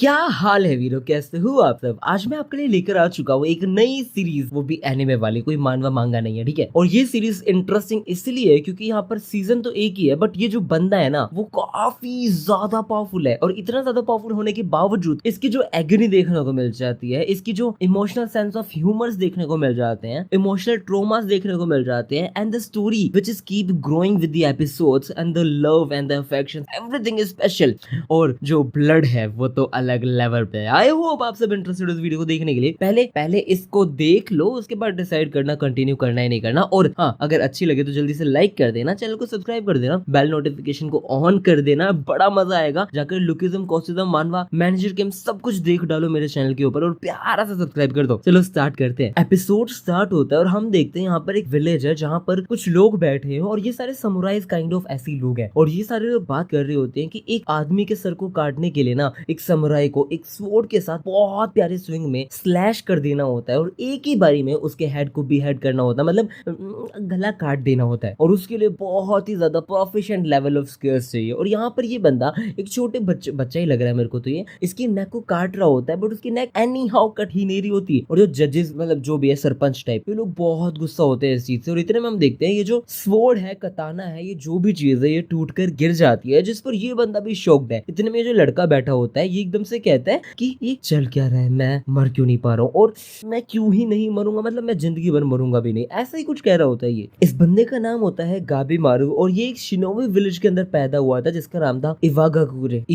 क्या हाल है वीरो, कैसे हो आप सब। आज मैं आपके लिए लेकर आ चुका हूँ एक नई सीरीज, वो भी एनिमे वाली, कोई मानवा मांगा नहीं है, ठीक है। और ये सीरीज इंटरेस्टिंग इसलिए है क्योंकि यहाँ पर सीजन तो एक ही है, बट ये जो बंदा है ना वो काफी ज्यादा पावरफुल है। और इतना ज्यादा पावरफुल होने के बावजूद इसकी जो एग्नी देखने को मिल जाती है, इसकी जो इमोशनल सेंस ऑफ ह्यूमर्स देखने को मिल जाते हैं, इमोशनल ट्रोमास देखने को मिल जाते हैं, and the story which is keep growing with the episodes and the love and the affection, everything is special. और जो ब्लड है वो तो अलग लेवल पे है। आई होप आप सब इंटरेस्टेड इस वीडियो को देखने के लिए। पहले इसको देख लो, उसके बाद डिसाइड करना कंटिन्यू करना है नहीं करना। और हाँ, अगर अच्छी लगे तो जल्दी से लाइक कर देना, चैनल को सब्सक्राइब कर देना, बेल नोटिफिकेशन को ऑन कर देना। बड़ा मजा आएगा। जाकर लुकिज्म, कॉस्टिज्म, मानवा, मैनेजर गेम सब कुछ देख डालो मेरे चैनल के ऊपर और प्यारा सा सब्सक्राइब कर दो। चलो स्टार्ट करते हैं। एपिसोड स्टार्ट होता है और हम देखते हैं यहाँ पर एक विलेज है जहाँ पर कुछ लोग बैठे हैं और ये सारे समुराइज काइंड ऑफ ऐसे लोग हैं। और ये सारे लोग बात कर रहे होते हैं कि एक आदमी के सर को काटने के लिए ना एक समुराई को एक स्वॉर्ड के साथ बहुत प्यारे स्विंग में स्लैश कर देना होता है और एक ही बारी में उसके हेड को भी हेड करना होता है, मतलब गला काट देना होता है। और उसके लिए बहुत ही ज्यादा प्रोफिशिएंट लेवल ऑफ स्किल्स चाहिए। और यहाँ पर ये बंदा एक छोटे बच्चा ही लग रहा है मेरे को, तो ये इसकी नेक को काट रहा होता है, बट उसकी नेक एनी हाउ कट ही नहीं रही होती। और जो जजेस, मतलब जो भी है सरपंच टाइप, ये लोग बहुत गुस्सा होते हैं इस चीज से। और इतने में हम देखते हैं ये जो स्वॉर्ड है, कताना है, ये जो भी चीज है ये टूट कर गिर जाती है, जिस पर ये बंदा भी शॉक्ड है। इतने में जो लड़का बैठा होता है ये एकदम से कहता है कि ये चल क्या रहा है, मैं मर क्यों नहीं पा रहा हूँ, और मैं क्यों ही नहीं मरूंगा, मतलब मैं जिंदगी भर मरूंगा भी नहीं, ऐसा ही कुछ कह रहा होता है ये। इस बंदे का नाम होता है गाबी मारू और ये एक शिनोबी विलेज के अंदर पैदा हुआ था जिसका नाम था इवागाकुरे।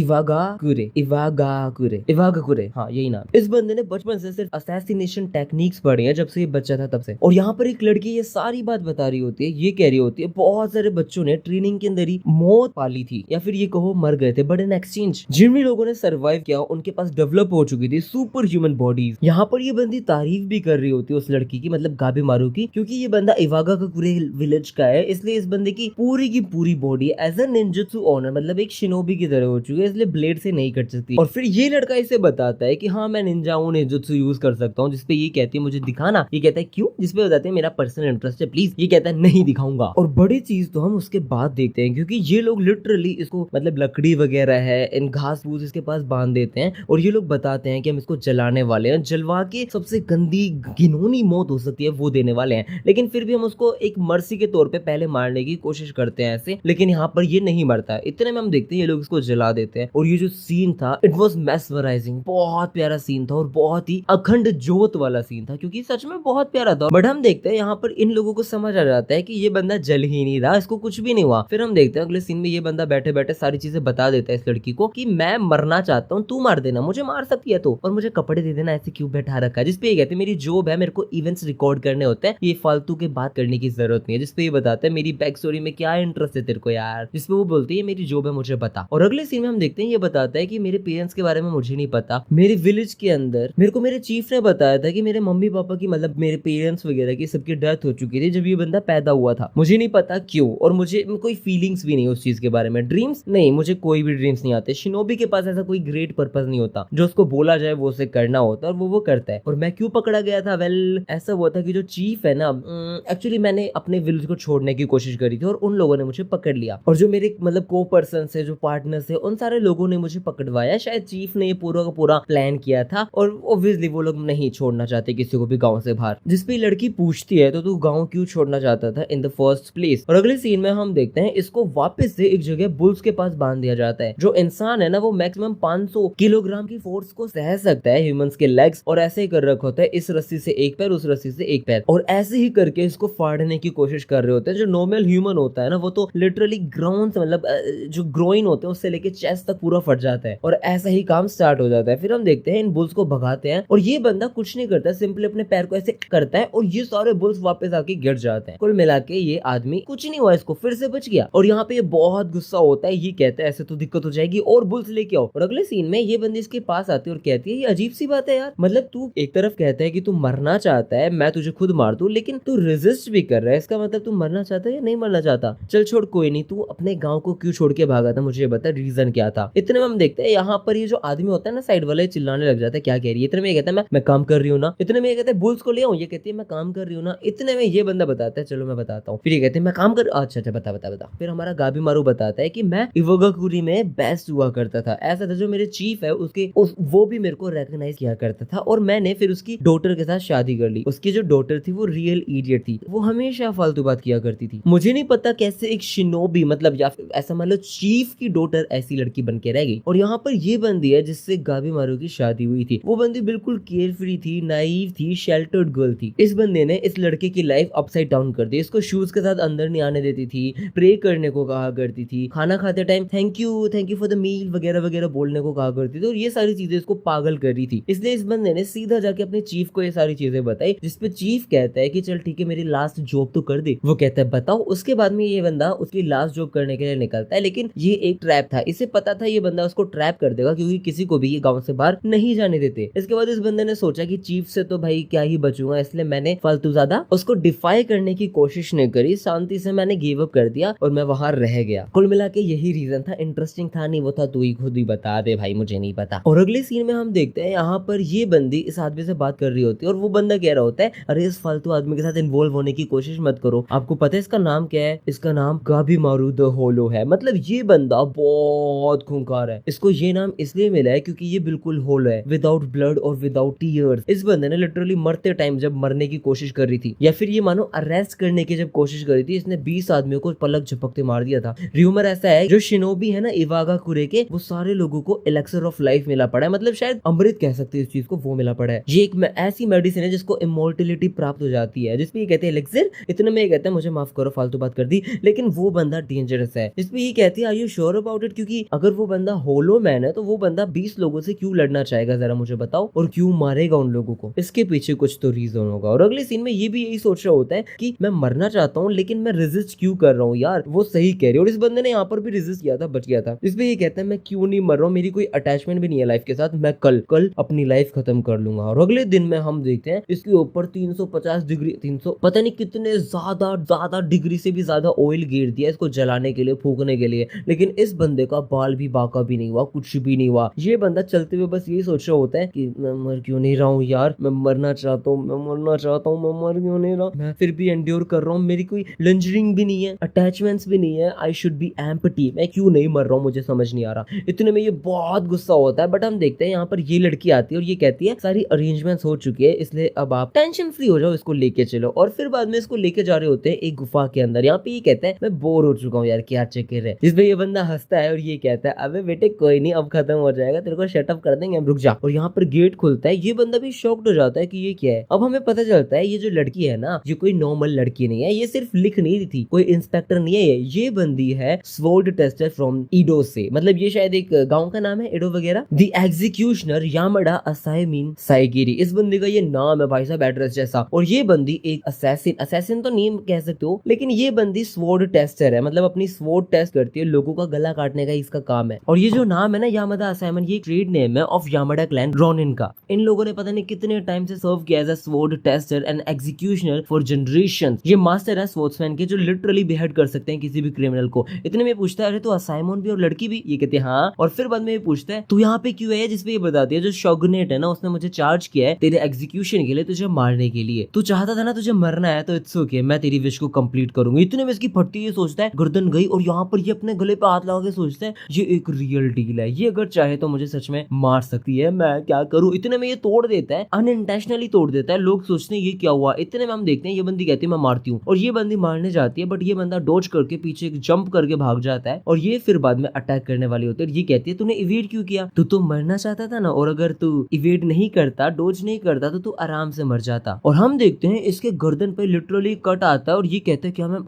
हाँ, यही नाम। इस बंदे ने बचपन से सिर्फ असैसिनेशन टेक्निक्स पढ़ी है जब से ये बच्चा था तब से। और यहाँ पर एक लड़की ये सारी बात बता रही होती है, ये कह रही होती है बहुत सारे बच्चों ने ट्रेनिंग के अंदर ही मौत पाली थी, या फिर ये कहो मर गए थे, बट इन एक्सचेंज जिन भी लोगों ने सर्वाइव किया उनके पास डेवलप हो चुकी थी सुपर ह्यूमन बॉडीज। यहाँ पर ये बंदी तारीफ भी कर रही होती है उस लड़की की, मतलब गाबी मारू की, क्योंकि ये बंदा इवागाकुरे विलेज का है, इसलिए इस बंदे की पूरी body as a ninjutsu honour, मतलब एक शिनोबी की तरह हो चुकी है, इसलिए ब्लेड से नहीं कट सकती। और फिर ये लड़का इसे बताता है कि हाँ मैं निंजा हूँ, निंजुत्सु यूज कर सकता हूँ, जिसपे ये कहती है मुझे दिखाना। ये कहता है क्यों, जिसपे बताते हैं मेरा पर्सनल इंटरेस्ट है प्लीज। ये कहता है नहीं दिखाऊंगा। और बड़ी चीज तो हम उसके बाद देखते हैं, क्योंकि ये लोग लिटरली इसको, मतलब लकड़ी वगैरह है, इन घास फूस इसके पास बांध देते हैं और ये लोग बताते हैं कि हम इसको जलाने वाले हैं, जलवा के सबसे गंदी घिनौनी मौत हो सकती है वो देने वाले हैं। लेकिन फिर भी हम उसको एक मर्सी के तौर पे पहले मारने की कोशिश करते हैं ऐसे, लेकिन यहाँ पर ये नहीं मरता है। इतने में हम देखते हैं ये लोग इसको जला देते हैं। और ये जो सीन था इट वॉज मेस्मराइजिंग, बहुत प्यारा सीन था और बहुत ही अखंड जोत वाला सीन था, क्योंकि सच में बहुत प्यारा था। बट हम देखते हैं यहाँ पर इन लोगों को समझ आ जाता है कि ये बंदा जल ही नहीं रहा, इसको कुछ भी नहीं हुआ। फिर हम देखते हैं अगले सीन में ये बंदा बैठे बैठे सारी चीजें बता देता है इस लड़की को कि मैं मरना चाहता हूँ, तू मार देना, मुझे मार सकती है तो, और मुझे कपड़े दे देना, ऐसे क्यों बैठा रखा है। जिसपे ये कहते हैं मेरी जॉब है, मेरे को इवेंट्स रिकॉर्ड करने होते हैं, ये फालतू के बात करने की जरूरत नहीं है। जिसपे ये बताता है मेरी बैक स्टोरी में क्या इंटरेस्ट है तेरे को यार। जिसपे वो बोलती है मेरी जॉब है, मुझे बता। और अगले सीन में हम देखते हैं ये बताता है कि मेरे पेरेंट्स के बारे में मुझे नहीं पता, मेरे विलेज के अंदर मेरे को मेरे चीफ ने बताया था कि मेरे मम्मी पापा की, मतलब मेरे पेरेंट्स वगैरह की सबकी डेथ हो चुकी थी जब ये बंदा पैदा हुआ था, मुझे नहीं पता क्यों, और मुझे कोई फीलिंग्स भी नहीं उस चीज के बारे में। ड्रीम्स नहीं, मुझे कोई भी ड्रीम्स नहीं आते। शिनोबी के पास ऐसा कोई ग्रेट पर्पस नहीं होता, जो उसको बोला जाए वो उसे करना होता है और वो करता है। और मैं क्यों पकड़ा गया था, वेल ऐसा हुआ था कि जो चीफ है ना, एक्चुअली मैंने अपने विलेज को छोड़ने की कोशिश करी थी और उन लोगों ने मुझे पकड़ लिया, और जो मेरे मतलब को पर्सन है, जो पार्टनर्स है, उन सारे लोगों ने मुझे पकड़वाया। शायद चीफ ने ये पूरा का पूरा प्लान किया था और ऑब्वियसली वो लोग नहीं छोड़ना चाहते किसी को भी गांव से बाहर। जिसपे लड़की पूछती है तो तू गांव क्यों छोड़ना चाहता था इन द फर्स्ट प्लेस। और अगले सीन में हम देखते हैं इसको वापस से एक जगह बुल्स के पास बांध दिया जाता है। जो इंसान है ना वो मैक्सिमम 500 किलोग्राम की फोर्स को सह सकता है, ह्यूमंस के लेग्स, और ऐसे ही कर रखा होता है, इस रस्सी से एक पैर, उस रस्सी से एक पैर, और ऐसे ही करके इसको फाड़ने की कोशिश कर रहे होते हैं। जो नॉर्मल ह्यूमन होता है ना वो तो लिटरली ग्राउंड से, मतलब जो ग्रोइन होते हैं उससे लेके चेस्ट तक पूरा फट जाता है, और ऐसा ही काम स्टार्ट हो जाता है। फिर हम देखते हैं इन बुल्स को भगाते हैं और ये बंदा कुछ नहीं करता, सिंपली अपने पैर को ऐसे करता है और ये सारे बुल्स वापस आके गिर जाते हैं। कुल मिला के ये आदमी कुछ नहीं हुआ, इसको फिर से बच गया। और यहाँ पे ये बहुत गुस्सा होता है, ये कहता है ऐसे तो दिक्कत हो जाएगी और बुल्स लेके आओ। और अगले सीन में ये बंदी इसके पास आती है और कहती है ये अजीब सी बात है यार, मतलब तू एक तरफ कहता है कि तू मरना चाहता है, मैं तुझे खुद मार दूं, लेकिन तू रेजिस्ट भी कर रहा है, इसका मतलब तू मरना चाहता है या नहीं मरना चाहता। चल छोड़, कोई नहीं, तू अपने गाँव को क्यों छोड़ के भागा था, मुझे बता रीजन क्या था। इतने में हम देखते हैं यहाँ पर ये जो आदमी होता है ना साइड वाले, चिल्लाने लग जाता है क्या कह रही है। इतने में ये कहता है मैं काम कर रही हूँ ना। इतने में ये कहता है बुल्स को ले आऊं, ये कहती है मैं काम कर रही हूँ ना। इतने में ये बंदा बताता है चलो मैं बताता हूँ। फिर ये कहते हैं मैं काम कर, अच्छा बता बता बता। फिर हमारा गाबी मारू बताता है कि मैं इवागाकुरे में बेस्ट हुआ करता था, ऐसा था जो मेरे चीफ वाइफ है उसके वो भी मेरे को रिकॉग्नाइज किया करता था और मैंने फिर उसकी डॉटर के साथ शादी कर ली। उसकी जो डॉटर थी वो रियल इडियट थी, वो हमेशा फालतू बात किया करती थी। मुझे नहीं पता कैसे एक शिनोबी मतलब या फिर ऐसा मान लो चीफ की डॉटर ऐसी लड़की बन के रह गई। और यहाँ पर ये बंदी है जिससे गाबीमारू की शादी हुई थी, वो बंदी बिल्कुल केयर फ्री थी, नाइव थी, शेल्टर्ड गर्ल थी। इस बंदे ने इस लड़के की लाइफ अपसाइड डाउन कर दी, इसको शूज के साथ अंदर नहीं आने देती थी, प्रे करने को कहा करती थी, खाना खाते time thank you for the meal वगैरह वगैरह बोलने को कहा करती थी। और ये सारी चीजें इसको पागल कर रही थी। इसलिए इस बंदे ने सीधा जाके अपने चीफ को ये सारी चीजें बताई, जिसपे चीफ कहता है कि चल ठीक है मेरी लास्ट जॉब तो कर दे। वो कहता है बताओ। उसके बाद में ये बंदा उसकी लास्ट जॉब करने के लिए निकलता है, लेकिन ये एक ट्रैप था, इसे पता था ये बंदा उसको ट्रैप कर देगा क्योंकि किसी को भी ये गांव से बाहर नहीं जाने देते। इसके बाद इस बंदे ने सोचा कि चीफ से तो भाई क्या ही बचूंगा, इसलिए मैंने फालतू ज्यादा उसको डिफाई करने की कोशिश नहीं करी, शांति से मैंने गिव अप कर दिया और मैं वहां रह गया। कुल मिला के यही रीजन था। इंटरेस्टिंग था नहीं वो था तू ही खुद ही बता दे भाई, मुझे नहीं पता। और अगले सीन में हम देखते हैं यहाँ पर ये बंदी इस आदमी से बात कर रही होती है और वो बंदा कह रहा होता है अरे इस फालतू आदमी के साथ इन्वॉल्व होने की कोशिश मत करो, आपको पता है इसका नाम क्या है, इसका नाम गाबीमारू द होलो है। मतलब ये बंदा बहुत खूंखार है, इसको ये नाम इसलिए मिला है क्योंकि ये बिल्कुल होलो है, विदाउट ब्लड और विदाउट टीयर्स। इस बंदे ने लिटरली मरते टाइम जब मरने की कोशिश कर रही थी या फिर ये मानो अरेस्ट करने की जब कोशिश कर रही थी, इसने 20 आदमियों को पलक झपकते मार दिया था। र्यूमर ऐसा है जो शिनोबी है ना इवागा कुरे के, वो सारे लोगों को एलेक्सर ऑफ लाइफ मिला पड़ा है, मतलब शायद अमृत कह सकते हैं इस चीज को, वो मिला पड़ा है। ये एक ऐसी मेडिसिन है जिसको इमोर्टिलिटी प्राप्त हो जाती है, जिसपे ये कहते हैं एलेक्सर। इतने में ये कहते हैं मुझे माफ करो फालतू बात कर दी, लेकिन वो बंदा डेंजरस है। जिसपे ये कहती है are you sure about it, क्योंकि अगर वो बंदा होलो मैन है तो वो बंदा 20 लोगों से क्यों लड़ना चाहेगा, जरा मुझे बताओ, और क्यों मारेगा उन लोगों को, इसके पीछे कुछ तो रीजन होगा। और अगले सीन में ये भी यही सोच रहा होता है कि मैं मरना चाहता हूँ लेकिन मैं रेजिस्ट क्यों कर रहा हूँ यार, वो सही कह रही है। और इस बंदे ने यहाँ पर भी रेजिस्ट किया था, बच गया था। इसमें ये कहता है मैं क्यों नहीं मर रहा हूँ, मेरी कोई अटैचमेंट भी नहीं है लाइफ के साथ, मैं कल अपनी लाइफ खत्म कर लूंगा। और अगले दिन में हम देखते हैं इसके ऊपर 350 डिग्री 300 पता नहीं कितने ज्यादा डिग्री से भी ज्यादा ऑयल गिर दिया इसको जलाने के लिए, फूकने के लिए, लेकिन इस बंदे का बाल भी बाका भी नहीं हुआ, कुछ भी नहीं हुआ। ये बंदा चलते हुए बस यही सोच रहा होता है कि मैं मर क्यों नहीं रहा हूँ यार, मैं मरना चाहता हूँ, मैं मर क्यों नहीं रहा, मैं फिर भी एंड्योर कर रहा हूँ, मेरी कोई लंजरिंग भी नहीं है, अटैचमेंट्स भी नहीं है, आई शुड बी एम्प्टी, मैं क्यों नहीं मर रहा हूँ, मुझे समझ नहीं आ रहा। इतने में ये बहुत गुस्सा होता है। बट हम देखते हैं यहाँ पर ये लड़की आती है और ये कहती है सारी अरेंजमेंट्स हो चुकी है, इसलिए अब आप टेंशन फ्री हो जाओ, इसको लेके चलो। और फिर बाद में इसको लेके जा रहे होते हैं एक गुफा के अंदर। यहाँ पे ये कहता है मैं बोर हो चुका हूँ यार, क्या चक्कर है। जिसमें ये बंदा हंसता है और ये कहता है अबे बेटे कोई नहीं, अब खत्म हो जाएगा, तेरे को शटअप कर देंगे, रुक जा। और यहाँ पर गेट खुलता है, ये बंदा भी शॉक्ड हो जाता है कि ये क्या है। अब हमें पता चलता है ये जो लड़की है ना, ये कोई नॉर्मल लड़की नहीं है, ये सिर्फ लिख नहीं रही थी, कोई इंस्पेक्टर नहीं है, ये बंदी है स्वॉर्ड टेस्टर फ्रॉम ईडो से, मतलब ये शायद एक गांव का नाम है ईडो वगैरह। द एग्जीक्यूशनर यामाडा असाइमिन साइगिरी, इस बंदी का ये नाम है भाई साहब, एड्रेस जैसा। और ये बंदी एक असैसिन तो नहीं कह सकते हो, लेकिन ये बंदी स्वॉर्ड टेस्टर है, मतलब अपनी स्वॉर्ड टेस्ट करती है, लोगों का गला काटने का इसका काम है। और ये जो नाम है ना यामाडा असाइमन, ये ट्रेड नेम है ऑफ यामाडा क्लैन रोनिन का। इन लोगों ने पता नहीं कितने टाइम से सर्व किया as a sword tester and executioner for generations. ये मास्टर है स्वॉर्ड्समैन के, जो लिटरली बेहेड कर सकते हैं किसी भी क्रिमिनल को। इतने में पूछता है अरे तो असाइमन भी और लड़की भी, ये कहते हैं हाँ। और फिर बाद में ये पूछता है तू यहाँ पे क्यों है, जिसपे ये बताती है जो शॉगनेट है ना, उसने मुझे चार्ज किया है तेरे एग्जीक्यूशन के लिए, तुझे मारने के लिए। तू चाहता था ना तुझे मरना है तो इट्स ओके, मैं तेरी विश को कंप्लीट करूंगी। इतने में इसकी फट्टी ये सोचता है गर्दन गई, और यहाँ पर ये अपने गले पे हाथ लगा के सोचता है ये एक रियल डील है, ये अगर चाहे तो मुझे सच में मार सकती है, मैं क्या करूं। इतने में ये तोड़ देता है, अनइंटेंशनली तोड़ देता है। लोग सोचते हैं ये क्या हुआ। इतने में हम देखते हैं ये बंदी कहती है मैं मारती हूँ, और ये बंदी मारने जाती है, बट ये बंदा डोज करके पीछे जंप करके भाग जाता है, और ये फिर बाद में अटैक करने वाली होती है। ये कहती है तूने इवेड क्यों किया, तू तो मरना चाहता था ना, और अगर तू इवेड नहीं करता, डोज नहीं करता, तो तू आराम से मर जाता। और हम देखते हैं इसके गर्दन पे लिटरली कट आता है, और ये कहता है क्या मैं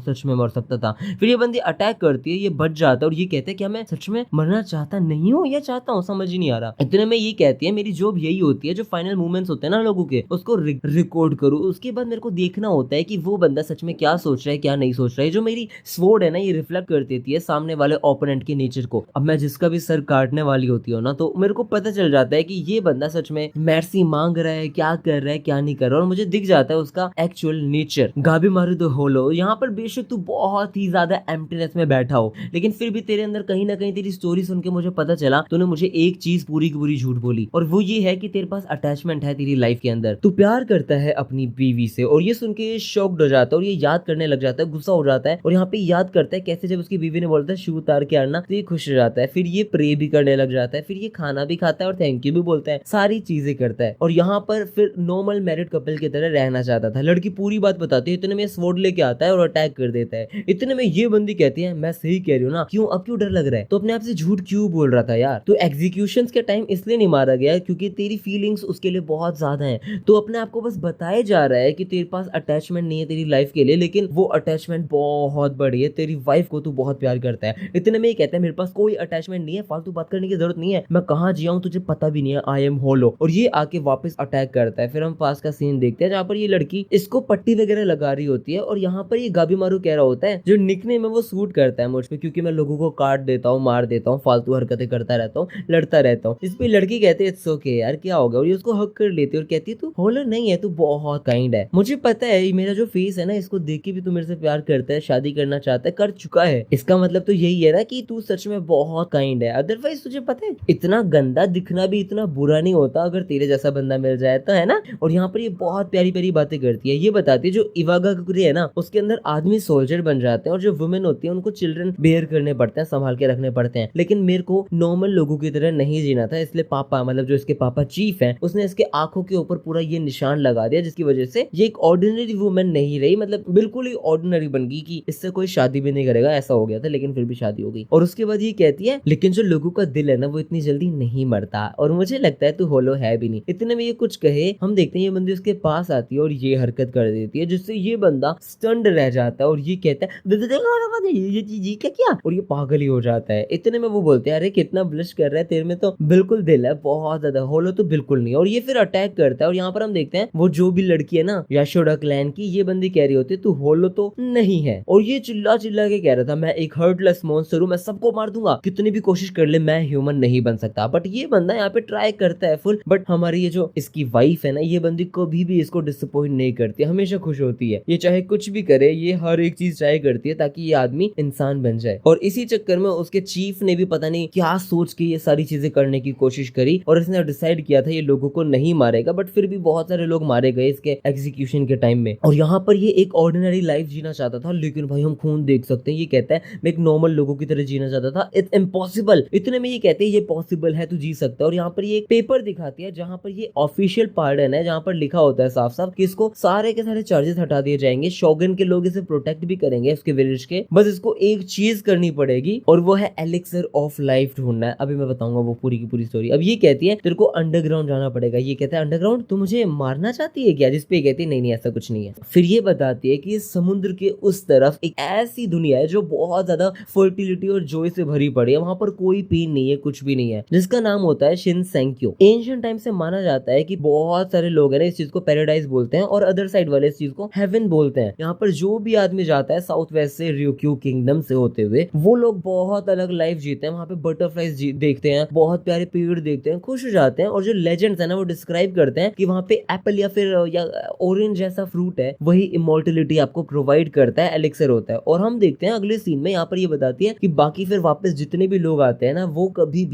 सच में मर सकता था। फिर ये बंदी अटैक करती है, ये बच जाता है, और ये कहते हैं क्या मैं सच में मरना चाहता नहीं हूँ या चाहता हूँ, समझ ही नहीं आ रहा। इतने में ये कहती है मेरी जॉब यही होती है, जो फाइनल मूवमेंट्स होते हैं ना लोगों के, उसको रिकॉर्ड करूँ। उसके बाद मेरे को देखना होता है कि वो बंदा सच में क्या सोच रहा है क्या नहीं सोच रहा है। जो मेरी स्वॉर्ड है ना, ये रिफ्लेक्ट कर देती है सामने वाले ओपोनेंट के नेचर को। अब मैं जिसका भी सर काटने वाली होती हूँ ना, तो मेरे को पता चल जाता है कि ये बंदा सच में मर्सी मांग रहा है, क्या कर रहा है क्या नहीं कर रहा, और मुझे दिख जाता है उसका एक्चुअल नेचर। गाबीमारू द होलो, यहाँ पर बेशक तू बहुत ही ज्यादा एम्प्टीनेस में बैठा हो, लेकिन फिर भी तेरे अंदर कहीं ना कहीं तेरी स्टोरी सुन के मुझे पता चला तूने मुझे एक चीज पूरी की पूरी झूठ बोली, और वो ये है कि तेरे पास अटैचमेंट है तेरी लाइफ के अंदर, तू प्यार करता है अपनी बीवी से। और ये सुन के शॉक्ड हो जाता है, और ये याद करने लग जाता है, गुस्सा हो जाता है, और यहाँ पे याद करता है कैसे जब उसकी बीवी ने बोलता है शू उतार के आना, तो ये खुश हो जाता है। फिर ये प्रे भी करने करने लग जाता है, फिर ये खाना भी खाता है और थैंक यू भी बोलता है, सारी चीजें करता है। और यहाँ पर फिर नॉर्मल मैरिड कपल की तरह रहना चाहता था। लड़की पूरी बात बताती है, इतने में स्वॉर्ड लेके आता है और अटैक कर देता है। इतने में ये बंदी कहती है मैं सही कह रही हूँ ना, क्यों अब क्यों डर लग रहा है, तो अपने आप से झूठ क्यों बोल रहा था यार। तो एग्जीक्यूशन के टाइम इसलिए नहीं मारा गया क्योंकि तेरी फीलिंग्स उसके लिए बहुत ज्यादा है, तो अपने आप को बस बताया जा रहा है कि तेरे पास अटैचमेंट नहीं है तेरी लाइफ के लिए, लेकिन वो अटैचमेंट बहुत बड़ी है, तेरी वाइफ को तू बहुत प्यार करता है। इतने में ये कहता है मेरे पास कोई अटैचमेंट नहीं है, फालतू बात करने की जरूरत नहीं है, मैं कहाँ जिया हूँ तुझे पता भी नहीं है, आई एम होलो। और ये आके वापस अटैक करता है। फिर हम पास का सीन देखते हैं जहाँ पर ये लड़की इसको पट्टी वगैरह लगा रही होती है और यहाँ पर ये गाबी मारू कह रहा होता है जो निकनेम है वो सूट करता है मुझ पे, क्योंकि मैं लोगों को काट देता हूँ, मार देता हूँ, फालतू हरकतें करता रहता हूँ, लड़ता रहता हूँ। इस पे लड़की कहती है इट्स ओके यार क्या हो गया, और ये उसको हक कर लेती है और कहती है तू होलो नहीं है, तू बहुत काइंड है, मुझे पता है मेरा जो फेस है ना इसको देख के भी तू मेरे से प्यार करता है, शादी करना चाहता है, कर चुका है, इसका मतलब तो यही है ना कि तू सच में बहुत काइंड है, अदरवाइज तुझे पता है इतना गंदा दिखना भी इतना बुरा नहीं होता अगर तेरे जैसा बंदा मिल जाए तो, है ना। और यहाँ पर ये बहुत प्यारी प्यारी बातें करती है, ये बताती है जो इवागा कुकरी है ना उसके अंदर आदमी सोल्जर बन जाते हैं और जो वुमेन होती है उनको चिल्ड्रन बेयर करने पड़ते हैं, संभाल के रखने पड़ते हैं, लेकिन मेरे को नॉर्मल लोगों की तरह नहीं जीना था, इसलिए पापा मतलब जो इसके पापा चीफ हैं उसने इसके आंखों के ऊपर पूरा ये निशान लगा दिया, जिसकी वजह से ये एक ऑर्डिनरी वुमेन नहीं रही, मतलब बिल्कुल ही ऑर्डिनरी बन गई कि इससे कोई शादी भी नहीं करेगा, ऐसा हो गया था, लेकिन फिर भी शादी हो गई। और उसके बाद ये कहती है लेकिन जो लोगों का दिल है ना वो इतनी जल्दी नहीं मरता, और मुझे लगता है तू होलो है भी नहीं। इतने में ये कुछ कहे हम देखते हैं ये बंदी उसके पास आती है और ये हरकत कर देती है, जिससे ये बंदा स्टन्ड रह जाता है और ये कहता है ये चीज क्या क्या, और ये पागल ही हो जाता है। इतने में वो बोलते हैं अरे कितना ब्लश कर रहा है, तेरे में तो बिल्कुल दिल है बहुत ज्यादा, होलो तो बिल्कुल नहीं। और ये फिर अटैक करता है और यहाँ पर हम देखते हैं वो जो भी लड़की है ना याशोडा क्लैन की, ये बंदी कह रही होती है तू होलो तो नहीं है, और ये चिल्ला चिल्ला के कह रहा था मैं एक हर्टलेस मॉन्स्टर हूँ, मैं सबको मार दूंगा, कितनी भी कोशिश कर ले मैं ह्यूमन नहीं बन सकता। बट ये बंदा यहाँ पे ट्राई करता है फुल, बट हमारी ये जो इसकी वाइफ है ना ये बंदी कभी भी इसको डिसअपॉइंट नहीं करती, हमेशा खुश होती है, ये चाहे कुछ भी करे, ये हर एक चीज ट्राई करती है ताकि ये आदमी इंसान बन जाए। और इसी चक्कर में उसके चीफ ने भी पता नहीं क्या सोच के ये सारी चीजें करने की कोशिश करी और इसने डिसाइड किया था ये लोगों को नहीं मारेगा, बट फिर भी बहुत सारे लोग मारे गए इसके एग्जीक्यूशन के टाइम में। और यहाँ पर ये एक ऑर्डिनरी लाइफ जीना चाहता था, लेकिन भाई हम खून देख सकते हैं, ये कहता है मैं एक नॉर्मल लोगों की तरह जीना चाहता था, इट्स इम्पॉसिबल। इतने में ये कहते हैं ये पॉसिबल है, तू जी सकता है। और यहाँ पर ये एक पेपर दिखाती है जहाँ पर ये ऑफिशियल पार्डन है, जहाँ पर लिखा होता है साफ साफ कि इसको सारे के सारे चार्जेस हटा दिए जाएंगे, शोगन के लोग इसे प्रोटेक्ट भी करेंगे इसके विलेज के, बस इसको एक चीज करनी पड़ेगी और वो है एलिक्सर ऑफ लाइफ ढूंढना है। अभी मैं बताऊंगा वो पूरी की पूरी स्टोरी। अब ये कहती है तेरे को अंडरग्राउंड जाना पड़ेगा, ये कहता है अंडरग्राउंड, तू मुझे मारना चाहती है क्या, जिसपे कहती है नहीं नहीं ऐसा कुछ नहीं है। फिर ये बताती है कि समुद्र के उस तरफ एक ऐसी दुनिया है जो बहुत ज्यादा फर्टिलिटी और जॉय से भरी पड़ी है, वहां पर कोई पेन नहीं है, कुछ भी नहीं है, जिसका नाम होता है शिनसेंक्यो। एंशिएंट टाइम से माना जाता है कि बहुत सारे लोग हैं ना इस चीज को पैराडाइज बोलते हैं और अदर साइड वाले इस चीज को हेवन बोलते हैं। यहाँ पर जो भी आदमी जाता है साउथ वेस्ट से रियोक्यू किंगडम से होते हुए, वो लोग बहुत अलग लाइफ जीते हैं, वहां पे बटरफ्लाइज देखते हैं, बहुत प्यारे पेड़ देखते हैं, खुश हो जाते हैं। और जो लेजेंड्स है ना वो डिस्क्राइब करते हैं कि वहां पे एप्पल या फिर या ऑरेंज जैसा फ्रूट है, वही इमोर्टलिटी आपको प्रोवाइड करता है, एलिक्सर होता है। और हम देखते हैं अगले सीन में यहाँ पर ये बताती है कि बाकी फिर वापस जितने भी लोग आते हैं ना वो कभी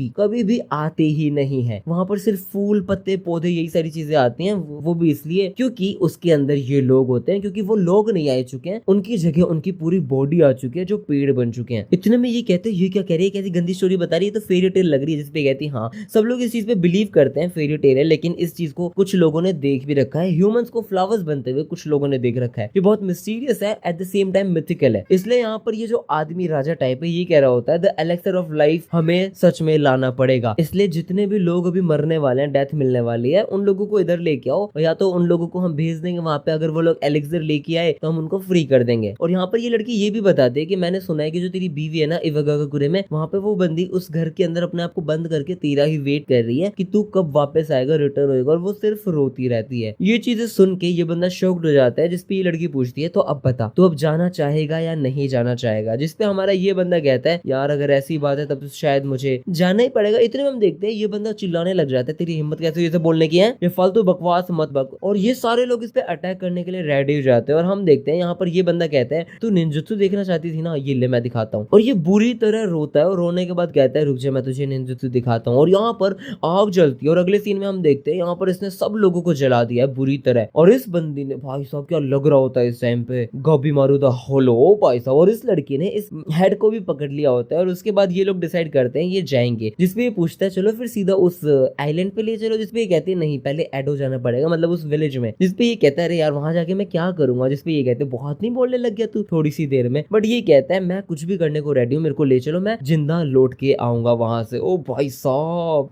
भी आते ही नहीं है, वहां पर सिर्फ फूल पत्ते पौधे यही सारी चीजें आती हैं, वो भी इसलिए क्योंकि उसके अंदर ये लोग होते हैं, क्योंकि वो लोग नहीं आ चुके हैं, उनकी जगह उनकी पूरी बॉडी आ चुकी है जो पेड़ बन चुके हैं। इतने में ये कहते हैं ये क्या कह रही है, कैसी गंदी स्टोरी बता रही है, तो फेरी टेल लग रही है, जिसपे कहती है हाँ सब लोग इस चीज पे बिलीव करते हैं फेरी टेल है, लेकिन इस चीज को कुछ लोगों ने देख भी रखा है, ह्यूमंस को फ्लावर्स बनते हुए कुछ लोगों ने देख रखा है, ये बहुत मिस्टीरियस है at the same time mythical है। इसलिए यहाँ पर ये जो आदमी राजा टाइप है ये कह रहा होता है द एलेक्सर ऑफ लाइफ हमें सच में लाना पड़ेगा, इसलिए जितने भी लोग अभी मरने वाले हैं, डेथ मिलने वाली है, उन लोगों को इधर लेके आओ, या तो उन लोगों को हम भेज देंगे वहां पे, अगर वो लोग एलेक्सर लेके आए तो हम उनको फ्री कर देंगे। और यहाँ पर ये लड़की ये भी बताते हैं कि मैंने सुना है कि जो तेरी बीवी है ना इवागाकुरे में, वहां पे वो बंदी उस घर के अंदर अपने आप को बंद करके तेरा ही वेट कर रही है कि तू कब वापस आएगा, रिटर्न होएगा, और वो सिर्फ रोती रहती है। ये चीजें सुन के ये बंदा शॉक्ड हो जाता है, जिसपे ये लड़की पूछती है तो अब बता तू अब जाना चाहेगा या नहीं जाना चाहेगा, जिसपे हमारा ये बंदा कहता है यार अगर ऐसी बात है तब तो शायद मुझे जाना ही पड़ेगा। इतने में हम देखते हैं ये बंदा चिल्लाने लग जाता है तेरी हिम्मत कैसे हुई इसे बोलने की है, ये फालतू बकवास मत बक, और ये सारे लोग इस पे अटैक करने के लिए रेडी हो जाते हैं। और हम देखते हैं यहाँ पर ये बंदा कहता है तू निंजुत्सु देखना चाहती थी ना, ये ले मैं दिखाता हूँ, और ये बुरी तरह रोता है और रोने के बाद कहता है रुक जा मैं तुझे निंजुत्सु दिखाता हूँ, और यहाँ पर आग जलती है। और अगले सीन में हम देखते हैं यहाँ पर इसने सब लोगों को जला दिया है बुरी तरह, और इस बंदी ने भाई साहब क्या लग रहा होता है इस टाइम पे गॉबी मारू द होलो भाई साहब, और इस लड़की ने इस हेड को भी पकड़ लिया होता है। और उसके बाद ये लोग डिसाइड करते हैं ये ये जाएंगे, जिसपे ये पूछता है चलो फिर सीधा उस आइलैंड पे ले चलो, जिसपे ये कहते हैं नहीं पहले एडो जाना पड़ेगा, मतलब उस विलेज में, जिसपे ये कहता है अरे यार वहां जाके मैं क्या करूंगा, जिसपे ये कहते हैं बहुत नहीं बोलने लग गया तू थोड़ी सी देर में, बट ये कहता है मैं कुछ भी करने को रेडी हूँ, मेरे को ले चलो, मैं जिंदा लौट के आऊंगा वहां से। ओ भाई साहब